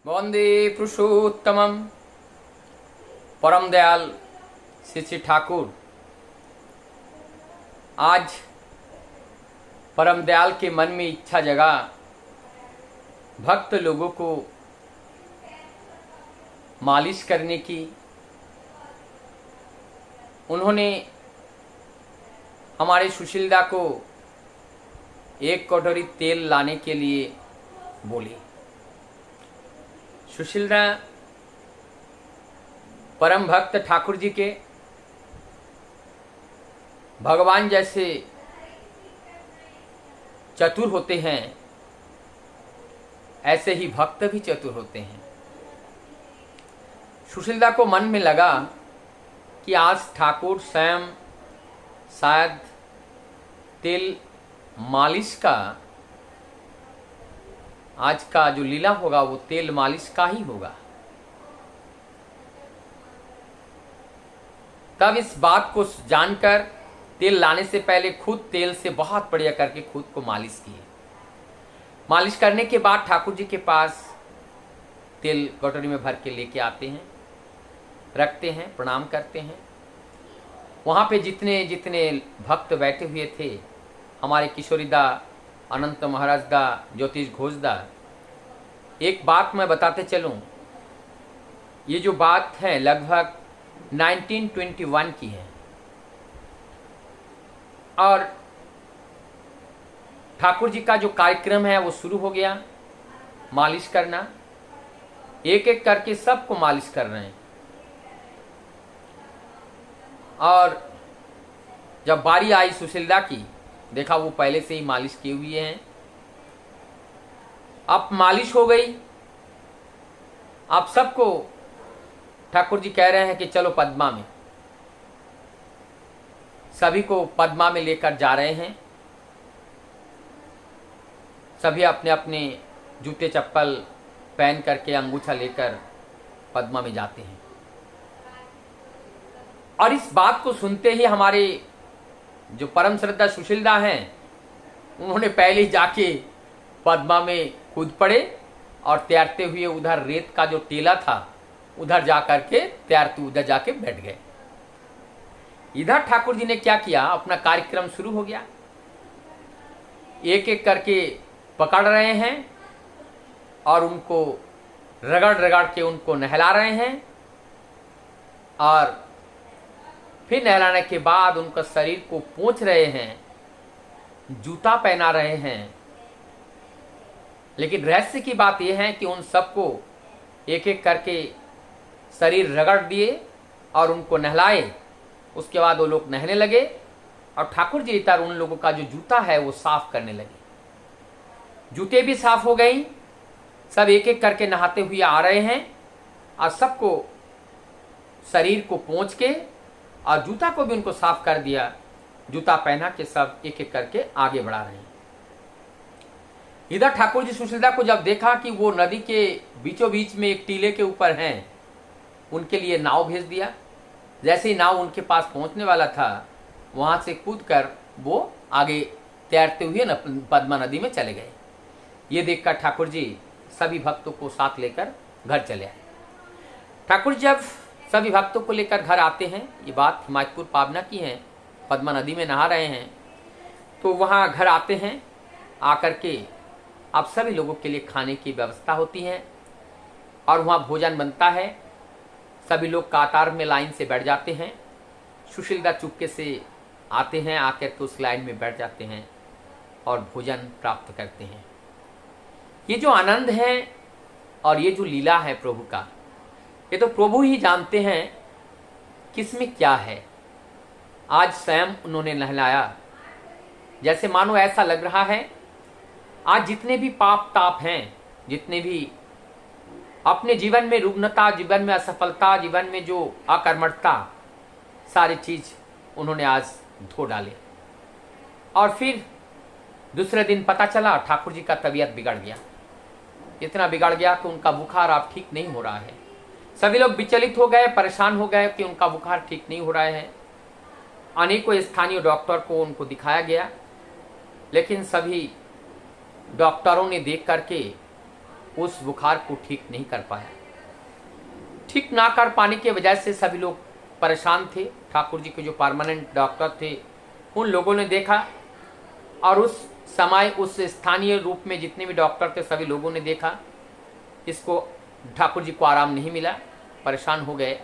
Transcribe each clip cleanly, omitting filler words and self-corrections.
वंदे पुरुषोत्तमम। परम दयाल श्री श्री ठाकुर आज परम दयाल के मन में इच्छा जगा भक्त लोगों को मालिश करने की। उन्होंने हमारे सुशीलदा को एक कटोरी तेल लाने के लिए बोली। सुशीलदा परम भक्त ठाकुर जी के भगवान जैसे चतुर होते हैं, ऐसे ही भक्त भी चतुर होते हैं। सुशीलदा को मन में लगा कि आज ठाकुर स्वयं शायद तेल मालिश का, आज का जो लीला होगा वो तेल मालिश का ही होगा। तब इस बात को जानकर तेल लाने से पहले खुद तेल से बहुत बढ़िया करके खुद को मालिश किए। मालिश करने के बाद ठाकुर जी के पास तेल कटोरी में भर के लेके आते हैं, रखते हैं, प्रणाम करते हैं। वहाँ पे जितने जितने भक्त बैठे हुए थे, हमारे किशोरीदा, अनंत महाराज दा, ज्योतिष घोष दा, एक बात मैं बताते चलूं। ये जो बात है लगभग 1921 की है और ठाकुर जी का जो कार्यक्रम है वो शुरू हो गया। मालिश करना, एक एक करके सबको मालिश कर रहे हैं। और जब बारी आई सुशीलदा की, देखा वो पहले से ही मालिश किए हुए हैं। अब मालिश हो गई। अब सबको ठाकुर जी कह रहे हैं कि चलो पद्मा में। सभी को पद्मा में लेकर जा रहे हैं। सभी अपने अपने जूते चप्पल पहन करके अंगूठा लेकर पद्मा में जाते हैं। और इस बात को सुनते ही हमारे जो परम श्रद्धा सुशीलदा हैं, उन्होंने पहले ही जाके पद्मा में कूद पड़े और तैरते हुए उधर रेत का जो टीला था उधर जा करके तैरते उधर जाके बैठ गए। इधर ठाकुर जी ने क्या किया, अपना कार्यक्रम शुरू हो गया। एक एक करके पकड़ रहे हैं और उनको रगड़ रगड़ के उनको नहला रहे हैं। और फिर नहलाने के बाद उनका शरीर को पोंछ रहे हैं, जूता पहना रहे हैं। लेकिन रहस्य की बात यह है कि उन सबको एक एक करके शरीर रगड़ दिए और उनको नहलाए। उसके बाद वो लोग नहाने लगे और ठाकुर जी इधर उन लोगों का जो जूता है वो साफ करने लगे। जूते भी साफ हो गई। सब एक एक करके नहाते हुए आ रहे हैं और सबको शरीर को पोंछ के और जूता को भी उनको साफ कर दिया। जूता पहना के सब एक एक करके आगे बढ़ा रहे हैं। इधर ठाकुर जी सुशीलदा को जब देखा कि वो नदी के बीचों बीच में एक टीले के ऊपर हैं, उनके लिए नाव भेज दिया। जैसे ही नाव उनके पास पहुंचने वाला था, वहां से कूदकर वो आगे तैरते हुए पद्मा नदी में चले गए। ये देखकर ठाकुर जी सभी भक्तों को साथ लेकर घर चले आए। ठाकुर जब सभी भक्तों को लेकर घर आते हैं, ये बात हिमायतपुर पावना की है, पद्मा नदी में नहा रहे हैं, तो वहाँ घर आते हैं। आकर के अब सभी लोगों के लिए खाने की व्यवस्था होती है और वहाँ भोजन बनता है। सभी लोग कतार में लाइन से बैठ जाते हैं। सुशीलदा चुपके से आते हैं, आकर के उस लाइन में बैठ जाते हैं और भोजन प्राप्त करते हैं। ये जो आनंद है और ये जो लीला है प्रभु का, ये तो प्रभु ही जानते हैं किसमें क्या है। आज स्वयं उन्होंने नहलाया, जैसे मानो ऐसा लग रहा है आज जितने भी पाप ताप हैं, जितने भी अपने जीवन में रुग्णता, जीवन में असफलता, जीवन में जो अकर्मठता, सारी चीज उन्होंने आज धो डाले। और फिर दूसरे दिन पता चला ठाकुर जी का तबीयत बिगड़ गया। इतना बिगड़ गया कि उनका बुखार अब ठीक नहीं हो रहा है। सभी लोग विचलित हो गए, परेशान हो गए कि उनका बुखार ठीक नहीं हो रहा है। अनेकों स्थानीय डॉक्टर को उनको दिखाया गया, लेकिन सभी डॉक्टरों ने देख करके उस बुखार को ठीक नहीं कर पाया। ठीक ना कर पाने की वजह से सभी लोग परेशान थे। ठाकुर जी के जो परमानेंट डॉक्टर थे उन लोगों ने देखा, और उस समय उस स्थानीय रूप में जितने भी डॉक्टर थे सभी लोगों ने देखा, इसको ठाकुर जी को आराम नहीं मिला, परेशान हो गए।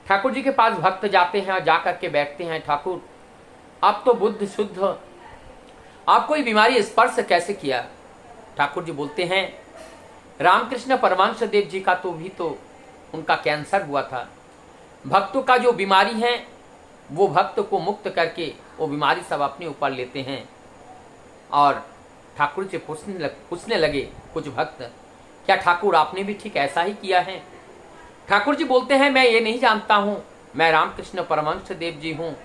ठाकुर जी के पास भक्त जाते हैं और जाकर के बैठते हैं, ठाकुर आप तो बुद्ध शुद्ध, आपको ये बीमारी स्पर्श कैसे किया? ठाकुर जी बोलते हैं रामकृष्ण परमहंस देव जी का तो भी तो उनका कैंसर हुआ था। भक्तों का जो बीमारी है वो भक्त को मुक्त करके वो बीमारी सब अपने ऊपर लेते हैं। और ठाकुर से पूछने लगे कुछ भक्त, क्या ठाकुर आपने भी ठीक ऐसा ही किया है? ठाकुर जी बोलते हैं मैं ये नहीं जानता हूँ मैं रामकृष्ण परमहंस देव जी हूँ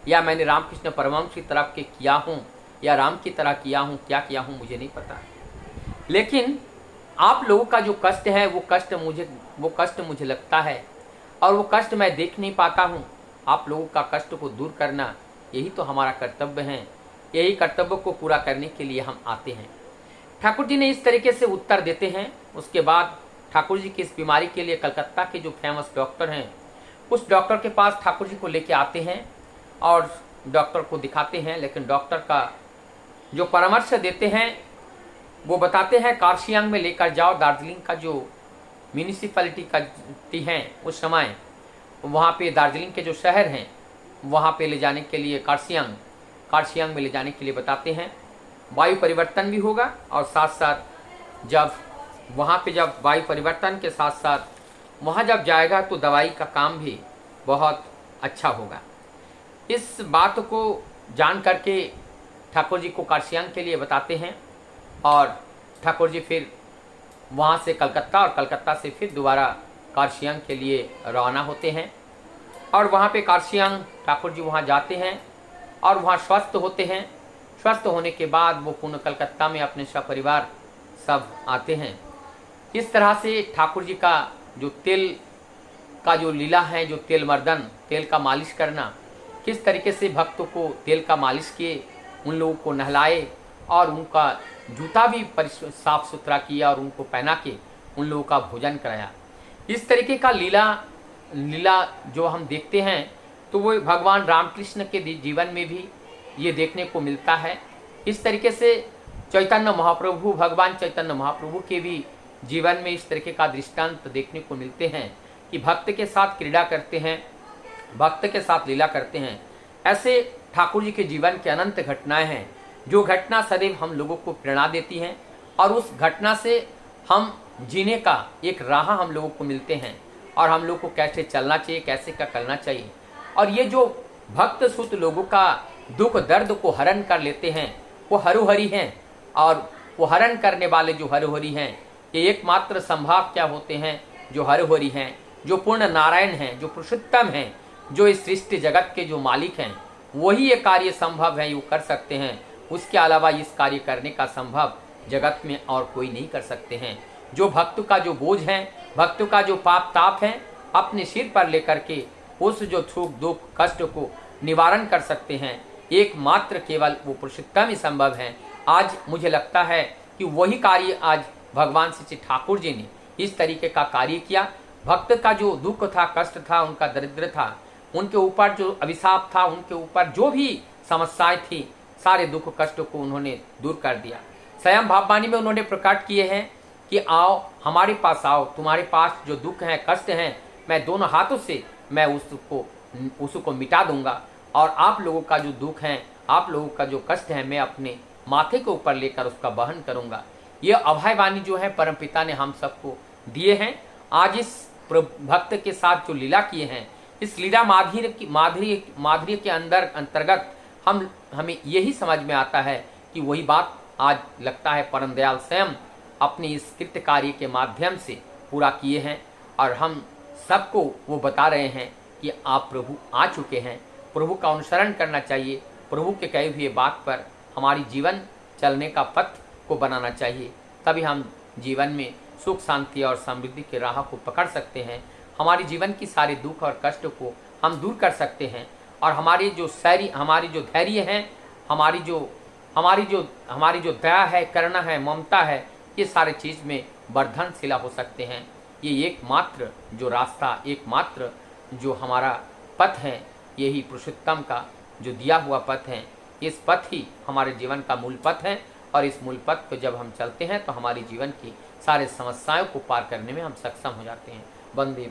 या मैंने रामकृष्ण परमहंस की तरफ के किया हूँ या राम की तरह किया हूँ, क्या किया हूँ मुझे नहीं पता, लेकिन आप लोगों का जो कष्ट है वो कष्ट मुझे लगता है और वो कष्ट मैं देख नहीं पाता हूँ। आप लोगों का कष्ट को दूर करना यही तो हमारा कर्तव्य है, यही कर्तव्य को पूरा करने के लिए हम आते हैं। ठाकुर जी ने इस तरीके से उत्तर देते हैं। उसके बाद ठाकुर जी की इस बीमारी के लिए कलकत्ता के जो फेमस डॉक्टर हैं उस डॉक्टर के पास ठाकुर जी को लेके आते हैं और डॉक्टर को दिखाते हैं, लेकिन डॉक्टर का जो परामर्श देते हैं वो बताते हैं कार्शियांग में लेकर जाओ। दार्जिलिंग का जो म्यूनिसिपैलिटी का है उस समय वहाँ पे दार्जिलिंग के जो शहर हैं वहाँ पे ले जाने के लिए कार्शियांग में ले जाने के लिए बताते हैं। वायु परिवर्तन भी होगा और साथ साथ जब वहाँ पे जब वायु परिवर्तन के साथ साथ वहाँ जब जाएगा तो दवाई का काम भी बहुत अच्छा होगा। इस बात को जान करके ठाकुर जी को कार्शियांग के लिए बताते हैं और ठाकुर जी फिर वहाँ से कलकत्ता और कलकत्ता से फिर दोबारा कार्शियांग के लिए रवाना होते हैं। और वहाँ पे कार्शियांग ठाकुर जी वहाँ जाते हैं और वहाँ स्वस्थ होते हैं। स्वस्थ होने के बाद वो पुनः कलकत्ता में अपने सपरिवार सब आते हैं। इस तरह से ठाकुर जी का जो तेल का जो लीला है, जो तेल मर्दन, तेल का मालिश करना, किस तरीके से भक्तों को तेल का मालिश किए, उन लोगों को नहलाए और उनका जूता भी साफ सुथरा किया और उनको पहना के उन लोगों का भोजन कराया। इस तरीके का लीला जो हम देखते हैं तो वो भगवान रामकृष्ण के जीवन में भी ये देखने को मिलता है। इस तरीके से भगवान चैतन्य महाप्रभु के भी जीवन में इस तरीके का दृष्टांत देखने को मिलते हैं कि भक्त के साथ क्रीड़ा करते हैं, भक्त के साथ लीला करते हैं। ऐसे ठाकुर जी के जीवन के अनंत घटनाएं हैं जो घटना सदैव हम लोगों को प्रेरणा देती हैं और उस घटना से हम जीने का एक राह हम लोगों को मिलते हैं और हम लोग को कैसे चलना चाहिए, कैसे क्या करना चाहिए। और ये जो भक्त सुत लोगों का दुख दर्द को हरण कर लेते हैं वो हरुहरि हैं, और वो हरण करने वाले जो हरुहरि हैं ये एकमात्र संभव क्या होते हैं, जो हरुहरि हैं, जो पूर्ण नारायण हैं, जो पुरुषोत्तम हैं, जो इस सृष्टि जगत के जो मालिक हैं, वही ये कार्य संभव है, वो कर सकते हैं। उसके अलावा इस कार्य करने का संभव जगत में और कोई नहीं कर सकते हैं। जो भक्त का जो बोझ है, भक्त का जो पाप ताप है, अपने सिर पर लेकर के उस जो सुख दुख कष्ट को निवारण कर सकते हैं, एकमात्र केवल वो पुरुषोत्तम ही संभव है। आज मुझे लगता है कि वही कार्य आज भगवान श्री ठाकुर जी ने इस तरीके का कार्य किया। भक्त का जो दुख था, कष्ट था, उनका दरिद्र था, उनके ऊपर जो अभिशाप था, उनके ऊपर जो भी समस्याएं थी, सारे दुख कष्ट को उन्होंने दूर कर दिया। स्वयं भाववाणी में उन्होंने प्रकट किए हैं कि आओ हमारे पास आओ, तुम्हारे पास जो दुख है कष्ट हैं मैं दोनों हाथों से मैं उसको मिटा दूंगा, और आप लोगों का जो दुख है, आप लोगों का जो कष्ट है मैं अपने माथे के ऊपर लेकर उसका वहन करूंगा। ये अभय वाणी जो है परमपिता ने हम सबको दिए हैं। आज इस भक्त के साथ जो लीला किए हैं, इस लीला माधुर्य के अंतर्गत हमें यही समझ में आता है कि वही बात आज लगता है परम दयाल स्वयं अपने इस कृत्य कार्य के माध्यम से पूरा किए हैं, और हम सबको वो बता रहे हैं कि आप प्रभु आ चुके हैं। प्रभु का अनुसरण करना चाहिए, प्रभु के कहे हुए बात पर हमारी जीवन चलने का पथ को बनाना चाहिए, तभी हम जीवन में सुख शांति और समृद्धि के राह को पकड़ सकते हैं। हमारी जीवन की सारे दुख और कष्ट को हम दूर कर सकते हैं, और हमारी जो धैर्य है, हमारी जो दया है, करुणा है, ममता है, ये सारे चीज़ में वर्धनशिला हो सकते हैं। ये एकमात्र जो रास्ता, एकमात्र जो हमारा पथ है, यही पुरुषोत्तम का जो दिया हुआ पथ है, इस पथ ही हमारे जीवन का मूल पथ है। और इस मूल पथ पर जब हम चलते हैं तो हमारी जीवन की सारे समस्याओं को पार करने में हम सक्षम हो जाते हैं। वंदे